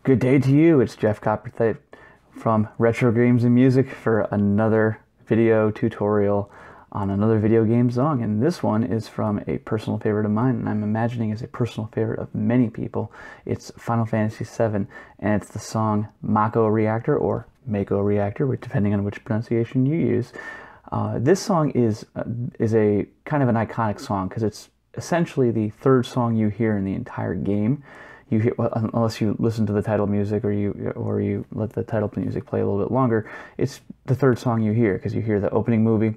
Good day to you. It's Jeff Copperthwaite from Retro Games and Music for another video tutorial on another video game song. And this one is from a personal favorite of mine, and I'm imagining is a personal favorite of many people. It's Final Fantasy VII, and it's the song Mako Reactor or Mako Reactor, depending on which pronunciation you use. This song is a kind of an iconic song because it's essentially the third song you hear in the entire game. You hear, well, unless you listen to the title music or you let the title music play a little bit longer, it's the third song you hear because you hear the opening movie,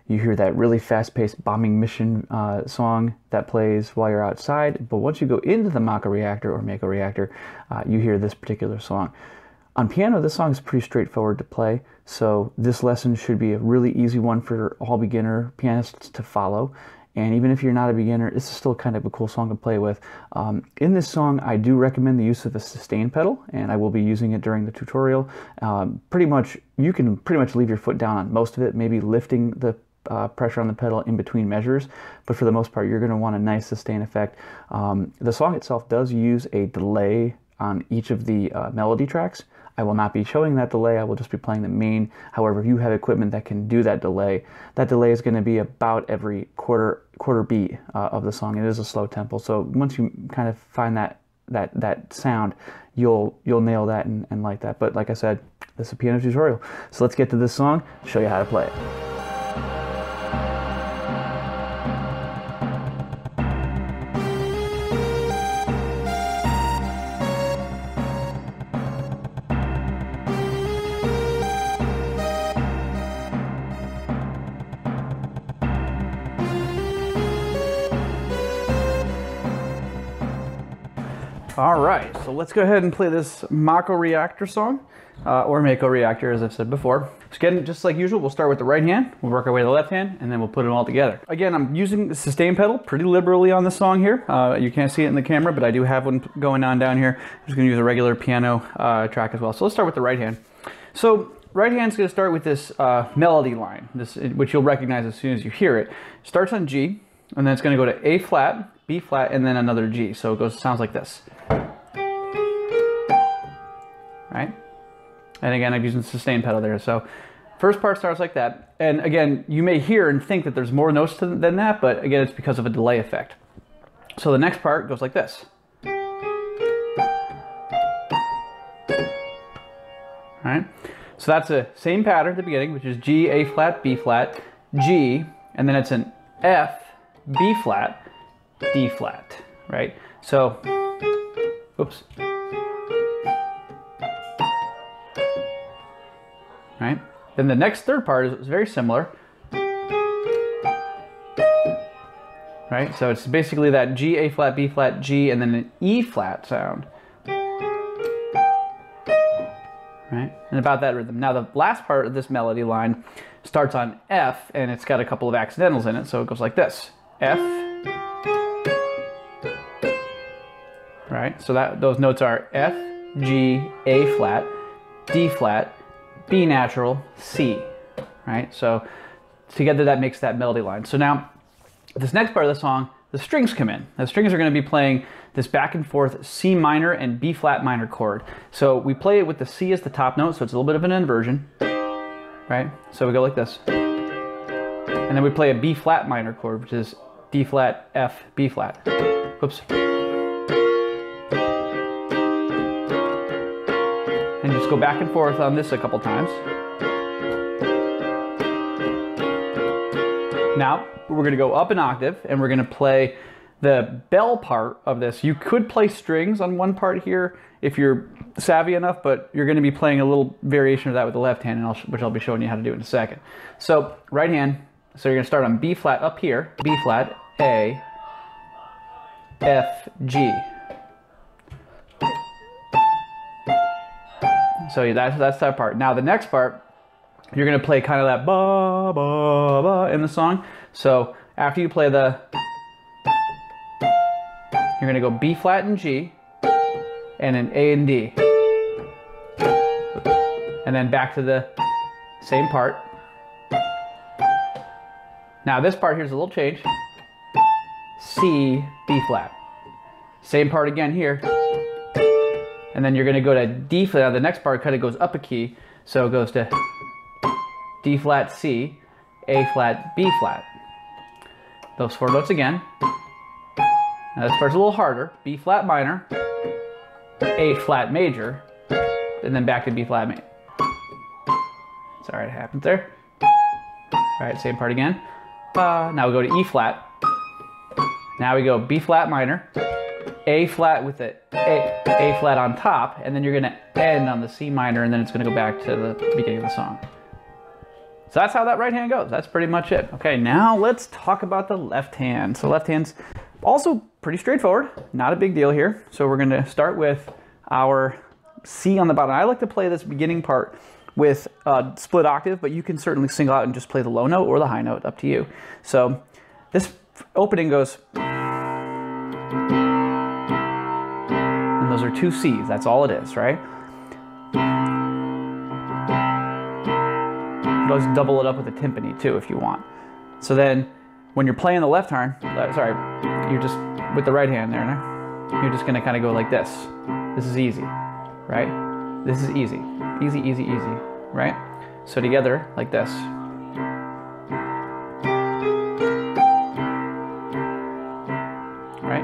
you hear that really fast-paced bombing mission song that plays while you're outside. But once you go into the Mako Reactor or Mako Reactor, you hear this particular song. On piano, this song is pretty straightforward to play, so this lesson should be a really easy one for all beginner pianists to follow. And even if you're not a beginner, this is still kind of a cool song to play with. In this song, I do recommend the use of a sustain pedal, and I will be using it during the tutorial. You can pretty much leave your foot down on most of it, maybe lifting the pressure on the pedal in between measures, but for the most part, you're going to want a nice sustain effect. The song itself does use a delay on each of the melody tracks. I will not be showing that delay, I will just be playing the main. However, if you have equipment that can do that delay is going to be about every quarter beat of the song. It is a slow tempo, so once you kind of find that sound, you'll nail that and like that. But like I said, this is a piano tutorial, so let's get to this song, show you how to play it. All right, so let's go ahead and play this Mako Reactor song, or Mako Reactor, as I've said before. So again, just like usual, we'll start with the right hand, we'll work our way to the left hand, and then we'll put them all together. Again, I'm using the sustain pedal pretty liberally on this song here. You can't see it in the camera, but I do have one going on down here. I'm just gonna use a regular piano track as well. So let's start with the right hand. So right hand's gonna start with this melody line, which you'll recognize as soon as you hear it. It starts on G, and then it's gonna go to A flat, B flat, and then another G. So it sounds like this. Right? And again, I'm using the sustain pedal there. So first part starts like that. And again, you may hear and think that there's more notes than that, but again, it's because of a delay effect. So the next part goes like this. All right? So that's the same pattern at the beginning, which is G, A flat, B flat, G, and then it's an F, B flat, D flat, right? So, oops. Right? Then the next third part is very similar. Right? So it's basically that G, A flat, B flat, G, and then an E flat sound. Right? And about that rhythm. Now the last part of this melody line starts on F, and it's got a couple of accidentals in it, so it goes like this. F. Right? So those notes are F, G, A flat, D flat, B natural, C, right? So together that makes that melody line. So now, this next part of the song, the strings come in. The strings are going to be playing this back and forth C minor and B flat minor chord. So we play it with the C as the top note, so it's a little bit of an inversion, right? So we go like this. And then we play a B flat minor chord, which is D flat, F, B flat. Oops. And just go back and forth on this a couple times. Now, we're going to go up an octave, and we're going to play the bell part of this. You could play strings on one part here if you're savvy enough, but you're going to be playing a little variation of that with the left hand, which I'll be showing you how to do in a second. So, right hand, so you're going to start on B flat up here, B flat, A, F, G. So that's that part. Now the next part, you're gonna play kind of that ba ba ba in the song. So after you play you're gonna go B flat and G, and an A and D, and then back to the same part. Now this part here's a little change. C, B flat. Same part again here. and then you're going to go to D flat. The next part kind of goes up a key, so it goes to D flat, C, A flat, B flat. Those 4 notes again. Now this part's a little harder. B flat minor, A flat major, and then back to B flat major. Sorry, it happened there. All right, same part again. Now we go to E flat. Now we go B flat minor, A flat with the A flat on top, and then you're gonna end on the C minor, and then it's gonna go back to the beginning of the song. So that's how that right hand goes. That's pretty much it. Okay, now let's talk about the left hand. So left hand's also pretty straightforward, not a big deal here. So we're gonna start with our C on the bottom. I like to play this beginning part with split octave, but you can certainly single out and just play the low note or the high note, up to you. So this opening goes, and those are 2 C's, that's all it is, right? You can always double it up with a timpani too if you want. So then when you're playing the left hand, you're just with the right hand there, you're just gonna kind of go like this. This is easy, right? This is easy. Easy, easy, easy, right? So together, like this. Right?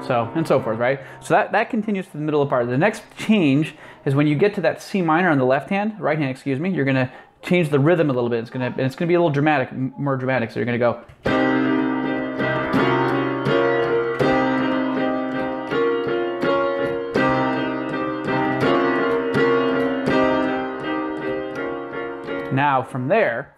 So, and so forth, right? So that continues to the middle of the part. The next change is when you get to that C minor on the left hand, right hand, excuse me, you're gonna change the rhythm a little bit. It's gonna be a little dramatic, more dramatic. So you're gonna go. Now from there,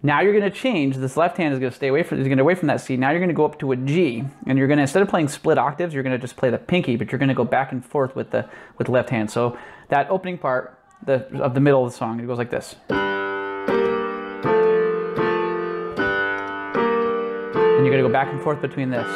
now you're going to change. This left hand is going to stay away from. Is going to away from that C. Now you're going to go up to a G, and you're going to, instead of playing split octaves, you're going to just play the pinky, but you're going to go back and forth with the left hand. So that opening part of the middle of the song, it goes like this. And you're going to go back and forth between this.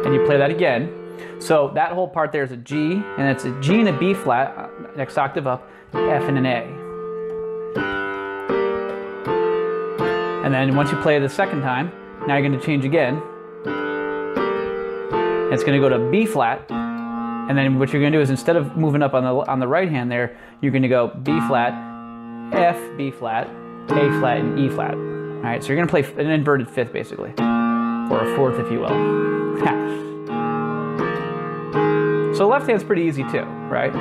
And you play that again. So that whole part there is a G, and it's a G and a B flat, next octave up, F and an A. And then once you play it the second time, now you're going to change again. It's going to go to B flat, and then what you're going to do is, instead of moving up on the right hand there, you're going to go B flat, F, B flat, A flat, and E flat. All right, so you're going to play an inverted fifth basically, or a fourth if you will. So left hand's pretty easy too, right?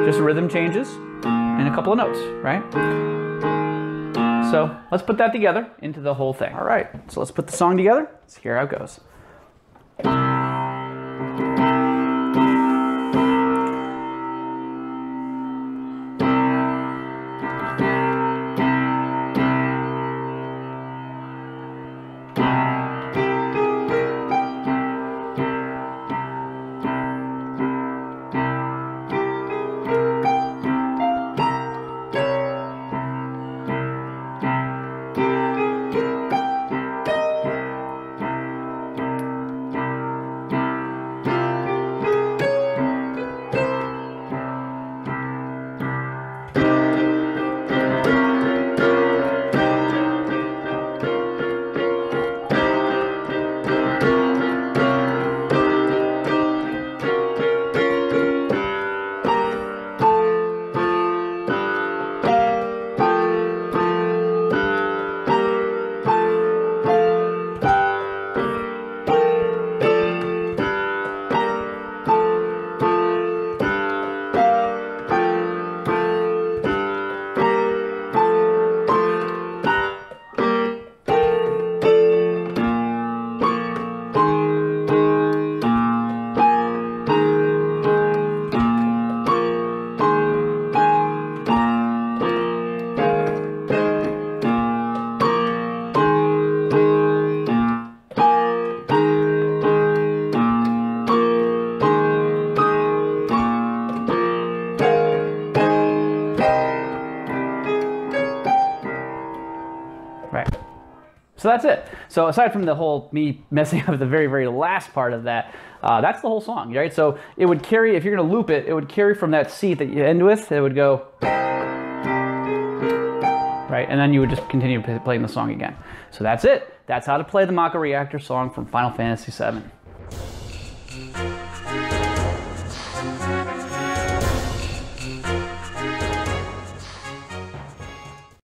Just rhythm changes and a couple of notes, right? So let's put that together into the whole thing. All right, so let's put the song together. Let's hear how it goes. So that's it. So aside from the whole me messing up the very, very last part of that, that's the whole song, right? So it would carry, if you're going to loop it, it would carry from that C that you end with, it would go. right? And then you would just continue playing the song again. So that's it. That's how to play the Mako Reactor song from Final Fantasy VII.